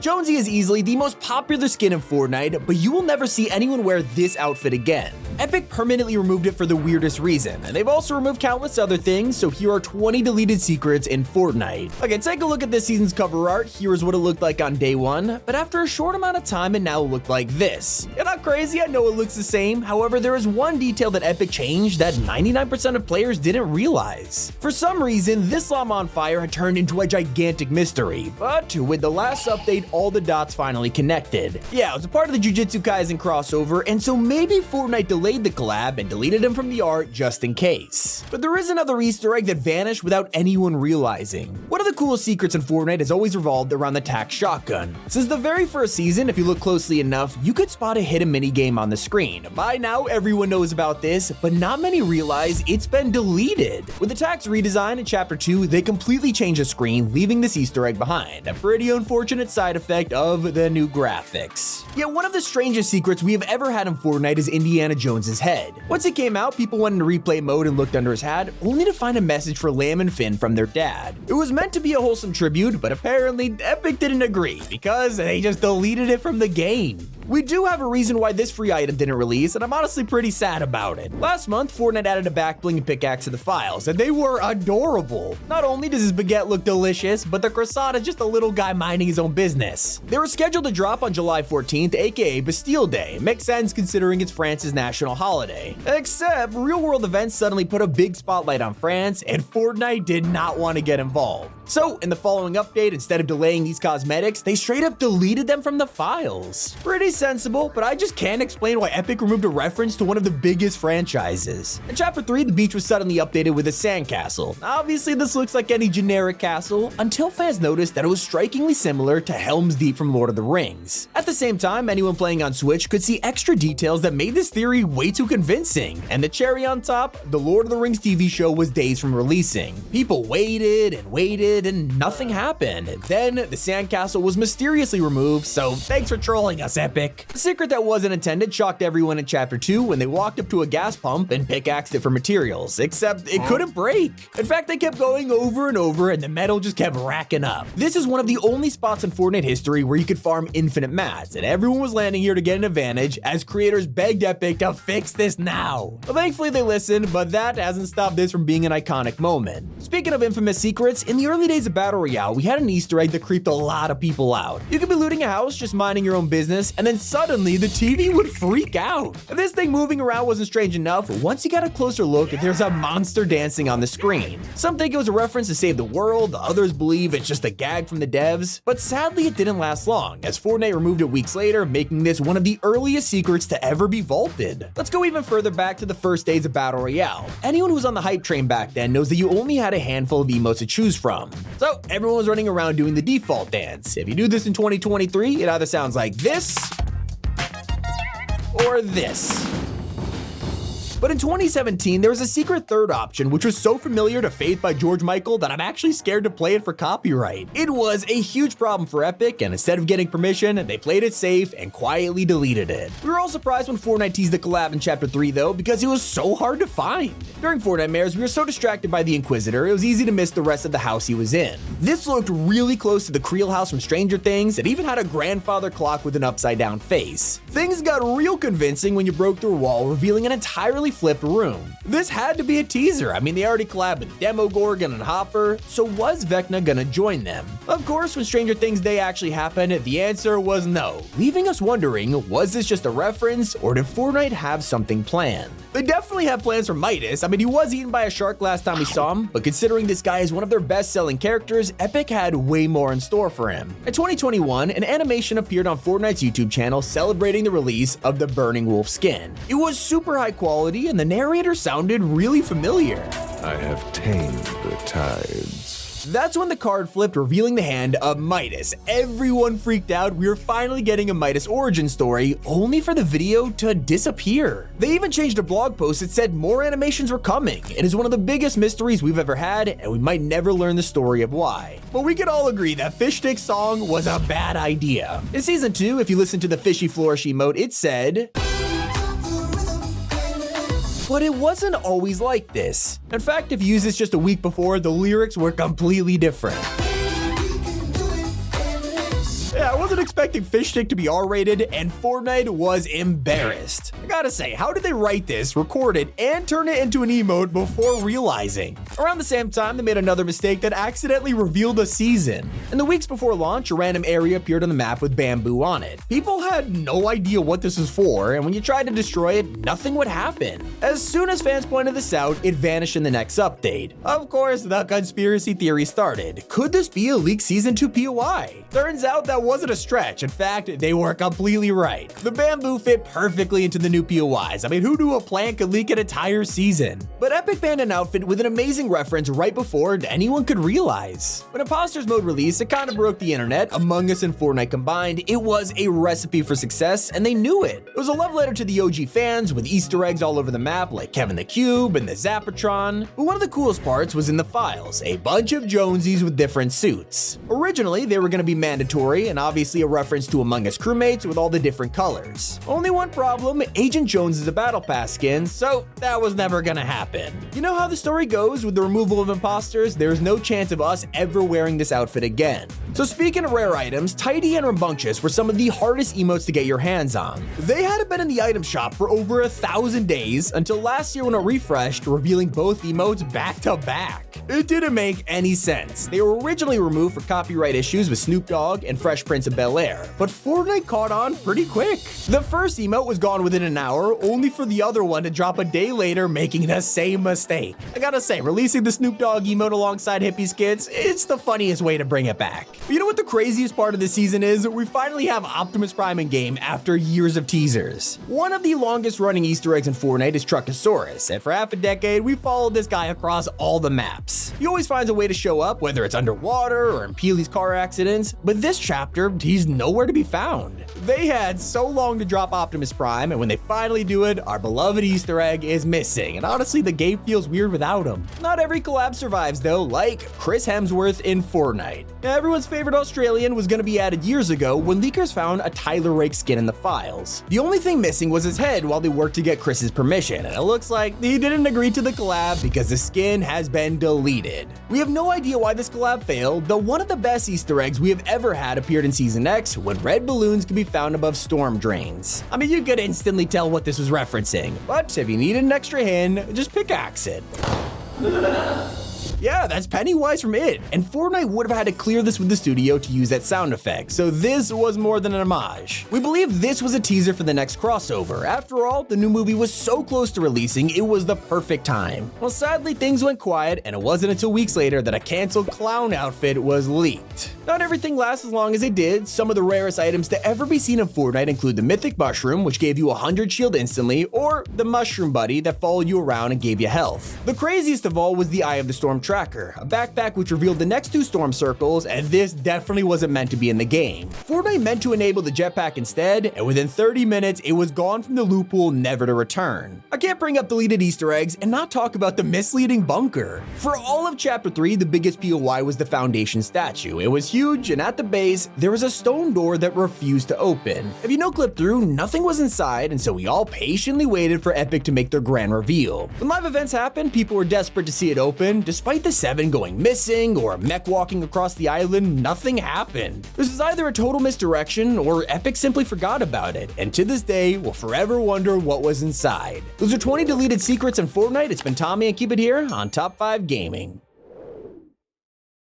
Jonesy is easily the most popular skin in Fortnite, but you will never see anyone wear this outfit again. Epic permanently removed it for the weirdest reason, and they've also removed countless other things, so here are 20 deleted secrets in Fortnite. Okay, take a look at this season's cover art. Here's what it looked like on day one, but after a short amount of time it now looked like this. You're not crazy, I know it looks the same, however there is one detail that Epic changed that 99% of players didn't realize. For some reason, this llama on fire had turned into a gigantic mystery, but with the last update, all the dots finally connected. Yeah, it was a part of the Jujutsu Kaisen crossover, and so maybe Fortnite delayed the collab and deleted him from the art just in case. But there is another Easter egg that vanished without anyone realizing. One of the coolest secrets in Fortnite has always revolved around the tac shotgun. Since the very first season, if you look closely enough, you could spot a hidden minigame on the screen. By now, everyone knows about this, but not many realize it's been deleted. With the tac's redesign in Chapter 2, they completely changed the screen, leaving this Easter egg behind. A pretty unfortunate side effect of the new graphics. Yet one of the strangest secrets we have ever had in Fortnite is Indiana Jones's head. Once it came out, people went into replay mode and looked under his hat, only to find a message for Lamb and Finn from their dad. It was meant to be a wholesome tribute, but apparently Epic didn't agree because they just deleted it from the game. We do have a reason why this free item didn't release, and I'm honestly pretty sad about it. Last month, Fortnite added a back bling pickaxe to the files, and they were adorable. Not only does his baguette look delicious, but the croissant is just a little guy minding his own business. They were scheduled to drop on July 14th, aka Bastille Day. Makes sense considering it's France's national holiday. Except, real-world events suddenly put a big spotlight on France, and Fortnite did not want to get involved. So, in the following update, instead of delaying these cosmetics, they straight up deleted them from the files. Pretty sensible, but I just can't explain why Epic removed a reference to one of the biggest franchises. In Chapter 3, the beach was suddenly updated with a sandcastle. Obviously, this looks like any generic castle, until fans noticed that it was strikingly similar to Helm's Deep from Lord of the Rings. At the same time, anyone playing on Switch could see extra details that made this theory way too convincing. And the cherry on top, the Lord of the Rings TV show was days from releasing. People waited and waited, and nothing happened. Then, the sandcastle was mysteriously removed, so thanks for trolling us, Epic. The secret that wasn't intended shocked everyone in Chapter 2 when they walked up to a gas pump and pickaxed it for materials, except it couldn't break. In fact, they kept going over and over, and the metal just kept racking up. This is one of the only spots in Fortnite history where you could farm infinite mats, and everyone was landing here to get an advantage as creators begged Epic to fix this now. Well, thankfully they listened, but that hasn't stopped this from being an iconic moment. Speaking of infamous secrets, in the early days of Battle Royale, we had an Easter egg that creeped a lot of people out. You could be looting a house, just minding your own business, and then suddenly the TV would freak out. If this thing moving around wasn't strange enough, once you got a closer look, there's a monster dancing on the screen. Some think it was a reference to Save the World, others believe it's just a gag from the devs, but sadly it didn't last long, as Fortnite removed it weeks later, making this one of the earliest secrets to ever be vaulted. Let's go even further back to the first days of Battle Royale. Anyone who was on the hype train back then knows that you only had a handful of emotes to choose from. So everyone was running around doing the default dance. If you do this in 2023, it either sounds like this or this. But in 2017, there was a secret third option which was so familiar to Faith by George Michael that I'm actually scared to play it for copyright. It was a huge problem for Epic, and instead of getting permission, they played it safe and quietly deleted it. We were all surprised when Fortnite teased the collab in Chapter 3 though, because it was so hard to find. During Fortnite Mares, we were so distracted by the Inquisitor, it was easy to miss the rest of the house he was in. This looked really close to the Creel house from Stranger Things. It even had a grandfather clock with an upside down face. Things got real convincing when you broke through a wall, revealing an entirely flipped room. This had to be a teaser. I mean, they already collabed with Demogorgon and Hopper, so was Vecna gonna join them? Of course, when Stranger Things Day actually happened, the answer was no, leaving us wondering, was this just a reference, or did Fortnite have something planned? They definitely had plans for Midas. I mean, he was eaten by a shark last time we saw him, but considering this guy is one of their best-selling characters, Epic had way more in store for him. In 2021, an animation appeared on Fortnite's YouTube channel celebrating the release of the Burning Wolf skin. It was super high quality, and the narrator sounded really familiar. I have tamed the tides. That's when the card flipped, revealing the hand of Midas. Everyone freaked out. We were finally getting a Midas origin story, only for the video to disappear. They even changed a blog post that said more animations were coming. It is one of the biggest mysteries we've ever had, and we might never learn the story of why. But we could all agree that Fish Stick's song was a bad idea. In Season 2, if you listen to the Fishy Flourish emote, it said, but it wasn't always like this. In fact, if you used this just a week before, the lyrics were completely different. Yeah, it wasn't wasn't expecting Fish Stick to be R-rated, and Fortnite was embarrassed. I gotta say, how did they write this, record it, and turn it into an emote before realizing? Around the same time, they made another mistake that accidentally revealed a season. In the weeks before launch, a random area appeared on the map with bamboo on it. People had no idea what this was for, and when you tried to destroy it, nothing would happen. As soon as fans pointed this out, it vanished in the next update. Of course, the conspiracy theory started. Could this be a leaked Season 2 POI? Turns out that wasn't a stretch. In fact, they were completely right. The bamboo fit perfectly into the new POIs. I mean, who knew a plant could leak an entire season? But Epic banned an outfit with an amazing reference right before anyone could realize. When Imposters Mode released, it kind of broke the internet. Among Us and Fortnite combined, it was a recipe for success, and they knew it. It was a love letter to the OG fans, with Easter eggs all over the map like Kevin the Cube and the Zapatron. But one of the coolest parts was in the files, a bunch of Jonesies with different suits. Originally, they were going to be mandatory, and obviously a reference to Among Us crewmates with all the different colors. Only one problem, Agent Jones is a Battle Pass skin, so that was never gonna happen. You know how the story goes, with the removal of imposters, there is no chance of us ever wearing this outfit again. So speaking of rare items, Tidy and Rambunctious were some of the hardest emotes to get your hands on. They hadn't been in the item shop for over 1,000 days until last year when it refreshed, revealing both emotes back to back. It didn't make any sense. They were originally removed for copyright issues with Snoop Dogg and Fresh Prince of Bel-Air, but Fortnite caught on pretty quick. The first emote was gone within an hour, only for the other one to drop a day later, making the same mistake. I gotta say, releasing the Snoop Dogg emote alongside Hippie Skits, it's the funniest way to bring it back. But you know what the craziest part of this season is? We finally have Optimus Prime in game after years of teasers. One of the longest running Easter eggs in Fortnite is Truckosaurus, and for half a decade, we followed this guy across all the maps. He always finds a way to show up, whether it's underwater or in Peely's car accidents, but this chapter, he's nowhere to be found. They had so long to drop Optimus Prime, and when they finally do it, our beloved Easter egg is missing, and honestly, the game feels weird without him. Not every collab survives though, like Chris Hemsworth in Fortnite. Now, everyone's favorite Australian was gonna be added years ago when leakers found a Tyler Rake skin in the files. The only thing missing was his head while they worked to get Chris's permission, and it looks like he didn't agree to the collab because the skin has been deleted. We have no idea why this collab failed, though one of the best Easter eggs we have ever had appeared in Season X when red balloons could be found above storm drains. I mean, you could instantly tell what this was referencing, but if you needed an extra hint, just pickaxe it. Yeah, that's Pennywise from It, and Fortnite would have had to clear this with the studio to use that sound effect, so this was more than an homage. We believe this was a teaser for the next crossover. After all, the new movie was so close to releasing, it was the perfect time. Well, sadly, things went quiet, and it wasn't until weeks later that a canceled clown outfit was leaked. Not everything lasts as long as it did. Some of the rarest items to ever be seen in Fortnite include the Mythic Mushroom, which gave you 100 shield instantly, or the Mushroom Buddy that followed you around and gave you health. The craziest of all was the Eye of the Storm Tracker, a backpack which revealed the next 2 storm circles, and this definitely wasn't meant to be in the game. Fortnite meant to enable the jetpack instead, and within 30 minutes, it was gone from the loot pool, never to return. I can't bring up deleted Easter eggs and not talk about the misleading bunker. For all of Chapter 3, the biggest POI was the Foundation statue. It was huge, and at the base, there was a stone door that refused to open. If you no-clip through, nothing was inside, and so we all patiently waited for Epic to make their grand reveal. When live events happened, people were desperate to see it open. Despite the 7 going missing or a mech walking across the island, nothing happened. This is either a total misdirection or Epic simply forgot about it, and to this day, we'll forever wonder what was inside. Those are 20 deleted secrets in Fortnite. It's been Tommy, and keep it here on Top 5 Gaming.